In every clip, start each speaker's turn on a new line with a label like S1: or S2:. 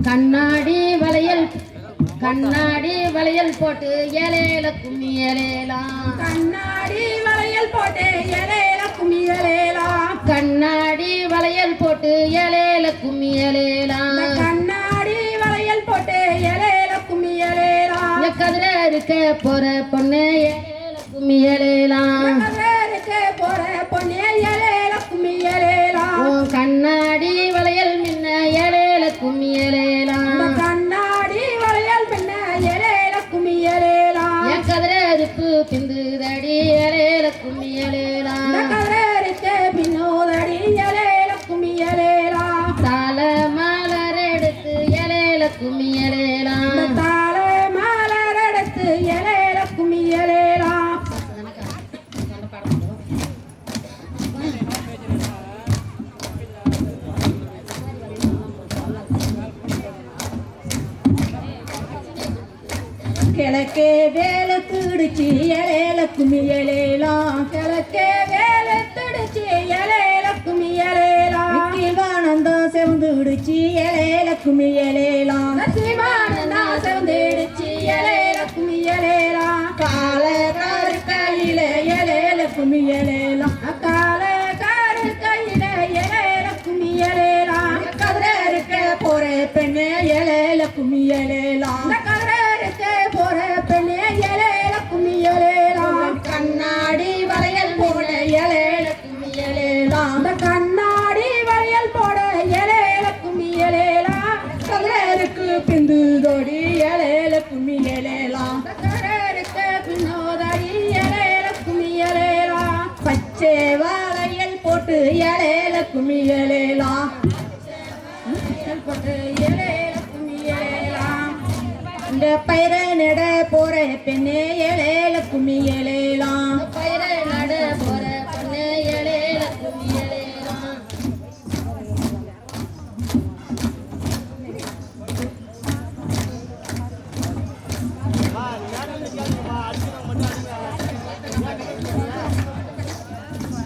S1: கண்ணாடி வளையல் போட்டு ஏலேல கும்மி ஏலேலாம்
S2: கண்ணாடி வளையல் போட்டு ஏலேல கும்மி ஏலேலாம்
S1: கண்ணாடி வளையல் போட்டு ஏலேல கும்மி ஏலேலாம்
S2: கண்ணாடி வளையல் போட்டு ஏலேல கும்மி ஏலேலாம்
S1: கதிர இருக்க போற பொண்ணு ஏலேல கும்மி ஏலேலாம்
S2: இருக்க போற பொண்ணு ஏலேல கும்மி ஏலேலாம்
S1: கண்ணாடி வளையல் மின்ன ஏலேல கும்மி ஏலேலாம்
S2: கண்ணாடி வளையல் மின்ன ஏலேல கும்மி ஏலேலாம்
S1: கதிர இருப்பு பிந்துதடி ஏலேல கும்மி ஏலேலாம்
S2: கதிர இருக்க பின்னோதடி ஏலேல கும்மி ஏலேலாம்
S1: தாள மலர் எடுத்து ஏலேல கும்மி ஏலேலாம்
S2: தாள மலர் எடுத்து ஏலேல கும்மி ஏலேலாம் கிழக்கே வேலை துடிச்சு ஏலேல கும்மி ஏலேலாம் கிழக்கே வேலை துடிச்சு ஏலேல கும்மி ஏலேலாம் கீழ்வானந்தம் செவந்துடுச்சு ஏலேல கும்மி ஏலேலாம் சீமானந்தம் செவந்துடுச்சு ஏலேல கும்மி ஏலேலாம் கால காரு கையில ஏலேல கும்மி ஏலேலாம் கால காரு கையில ஏலேல கும்மி ஏலேலாம் கதிர இருக்க போற பெண்ணே ஏலேல கும்மி ஏலேலாம் போற பெண்ணே ஏலேல கும்மி ஏலேலாம் கண்ணாடி வளையல் போட ஏலேல கும்மி ஏலேலாம் கண்ணாடி வளையல் போட ஏலேல கும்மி ஏலேலாம் கதிரருக்கு பிந்துதோடி ஏலேல கும்மி ஏலேலாம் கதிரருக்கு பின்னோதடி ஏலேல கும்மி ஏலேலாம் பச்சை வளையல் போட்டு ஏலேல கும்மி ஏலேலாம் போட்டு ஏலேல கும்மி ஏலேலாம் இந்த பயிர நட போற பெண்ணே ஏலேல கும்மி ஏலேலாம்
S1: பயிர நட போற பொண்ணு ஏலேல கும்மி ஏலேலாம்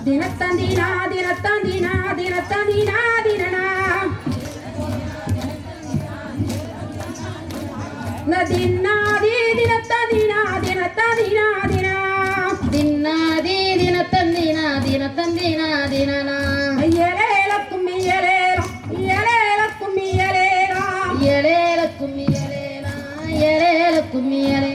S2: தினத்தந்தினா தினத்தந்தினா தினத்தந்தினா தினனா தின்னாதி தினத்தந்தினா தினத்தந்தினா தினா
S1: தின்னாதி தினத்தந்தினா தினத்தந்தினா தினனா
S2: ஏலேல கும்மி ஏலேலாம் ஏலேல கும்மி ஏலேலாம்
S1: ஏலேல கும்மி ஏலேலாம் ஏலேல கும்மி ஏலே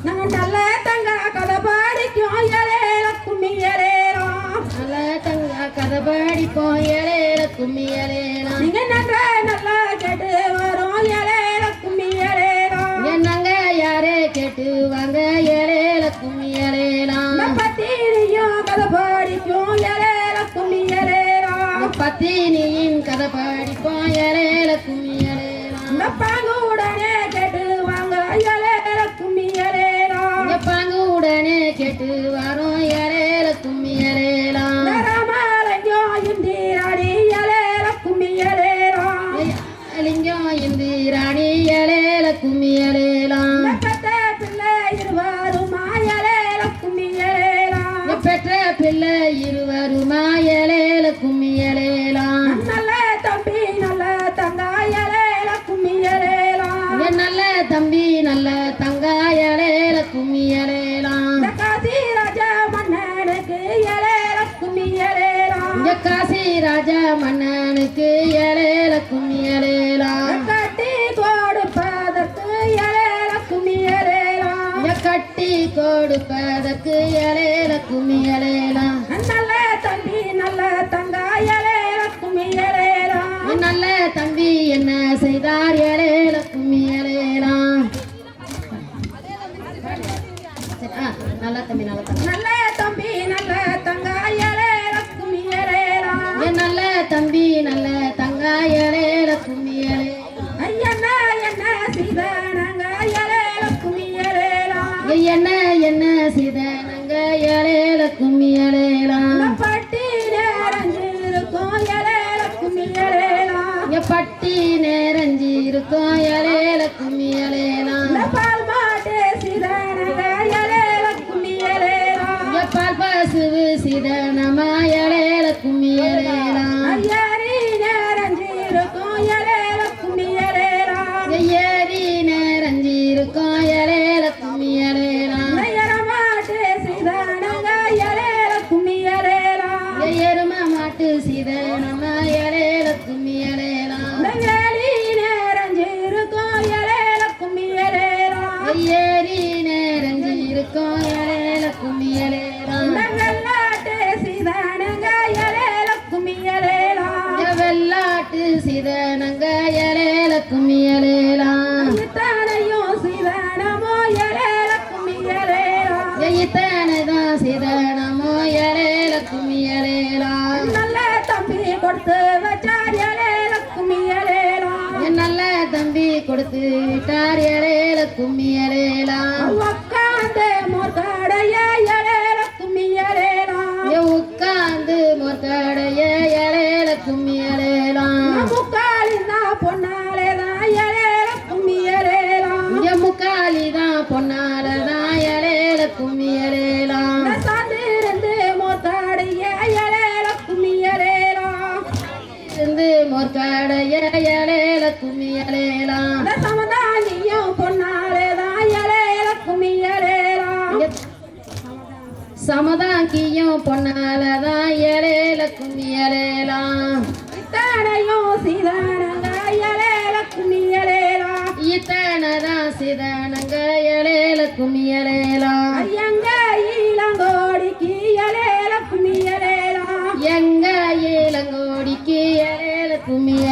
S2: நாங்க நல்ல தங்க கதை பாடிக்கும் ஏலேல கும்மி ஏலேலாம்
S1: நல்ல தங்க கதை பாடிப்போம் ஏலேல கும்மி ஏலேலாம்
S2: நீங்க நன்ற நல்லா கேட்டு வரும் ஏலேல கும்மி ஏலேலாம்
S1: என்னங்க யாரே கேட்டு வாங்க ஏலேல கும்மி ஏலேலாம்
S2: பத்தினியும் கதை பாடிக்கும் ஏலேல கும்மி ஏலேலாம்
S1: பத்தினியின் கதை பாடிப்போம் ஏலேல கும்மி ஏலேலாம்
S2: பாங்குடனே கேட்டு வாங்க ஏலேல கும்மி ஏலேலாம்
S1: பாங்கு உடனே கேட்டு வரோம் ஏலேல கும்மி ஏலேலாம்
S2: ராமலிங்கம் இந்திராணி ஏலேல கும்மி ஏலேலாம்
S1: லிங்கம் இந்திராணி ஏலேல கும்மி ஏலேலாம்
S2: பெற்ற பிள்ளை இருவருமா ஏலேல கும்மி ஏலேலாம்
S1: பெற்ற பிள்ளை இருவருமா ஏலேல கும்மி ஏலேலாம்
S2: நல்ல தம்பி நல்ல தங்கா ஏலேல கும்மி ஏலேலாம்
S1: நல்ல தம்பி நல்ல தங்கா ஏலேல கும்மி ஏலேலாம்
S2: காசி ராஜா மன்னனுக்கு ஏலேல கும்மி ஏலேலாம்
S1: காசி ராஜா மன்னனுக்கு ஏலேல கும்மி ஏலேலாம்
S2: கட்டி கொடுப்பதற்கு ஏலேல கும்மி ஏலேலாம்
S1: கட்டி கொடுப்பதற்கு ஏலேல கும்மி ஏலேலாம்
S2: நல்ல தம்பி நல்ல தங்கா ஏலேல கும்மி ஏலேலாம்
S1: நல்ல தம்பி என்ன செய்தார் ஏலேல கும்மி ஏலேலாம் நல்ல தம்பி நல்ல தம்பி
S2: நல்ல தம்பி நல்ல தங்கா ஏலேல கும்மி ஏலேலாம்
S1: நல்ல தம்பி நல்ல தங்கா ஏலேல கும்மி ஏலேலாம்
S2: ஐயண்ணா என்ன செய்தானங்க ஏலேல கும்மி ஏலேலாம்
S1: என்ன என்ன செய்தானங்க ஏலேல கும்மி ஏலேலாம்
S2: பட்டி நேரஞ்சிருக்கும் ஏலேல கும்மி ஏலேலாம்
S1: பட்டி நேரஞ்சி இருக்கும் ஏலேல கும்மி ஏலேலாம்
S2: பால் மாட்டு செய்தானங்க ஏலேல கும்மி ஏலேலாம்
S1: பால் பசுவு சிதனமா ஏலேல கும்மி ஏலேலாம்
S2: ஐயாரி நேரஞ்சிருக்கும் ஏலேல கும்மி ஏலேலாம்
S1: கும்மியலேலா
S2: எரமாட்டு சீதானங்க இலையில கும்மியலேலா
S1: எரும மாட்டு சீதனம இலையில கும்மியலேலா
S2: வேலி நேரஞ்சிருக்கும் இலையில கும்மியலேலா
S1: ஏரி நேரஞ்சி இருக்கும் இலையில கும்மியலேலா
S2: வெள்ளாட்டு சீதானங்க இலையில கும்மியலேலா
S1: வெள்ளாட்டு சீதனங்க இலையில கும்மியலேலா
S2: இத்தனையும் சீதானமோ இலையில கும்மியலேலா
S1: இத்தனைதான் சீதனமோ இலையில கும்மியலேலா
S2: நல்ல தம்பி கொடுத்து வச்சார் இலையில கும்மியலேலா
S1: நல்ல தம்பி கொடுத்து விட்டார் இலையில கும்மியலேலா
S2: உக்காந்து மோர்கடைய இலையில கும்மியலேலா
S1: உட்கார்ந்து மொத்தடைய இலையில கும்மியலேலா
S2: முக்காலிந்தா பொன்னாலேதான் இலையில கும்மியலேலா
S1: முக்காலிதான் பொன்னாலதான் இலையில கும்மியலேலா
S2: சார்ந்திருந்து மோர்கடைய இலையில கும்மியலேலா
S1: இருந்து மொற்கடைய இலையில கும்மியலேலா
S2: சமதானியும் பொன்னாலேதான் இலையில கும்மியலேலா
S1: சமதாங்கியும் பொன்னாலதான் இலையில கும்மியலேலா
S2: இத்தனையும் சீதானங்க இலையில கும்மியலேலா
S1: இத்தனைதான் சிதனங்க இலையில கும்மியலேலா
S2: ஐயங்க இளங்கோடிக்கு இலையில கும்மியலேலா
S1: எங்க இளங்கோடிக்கு இலையில கும்மிய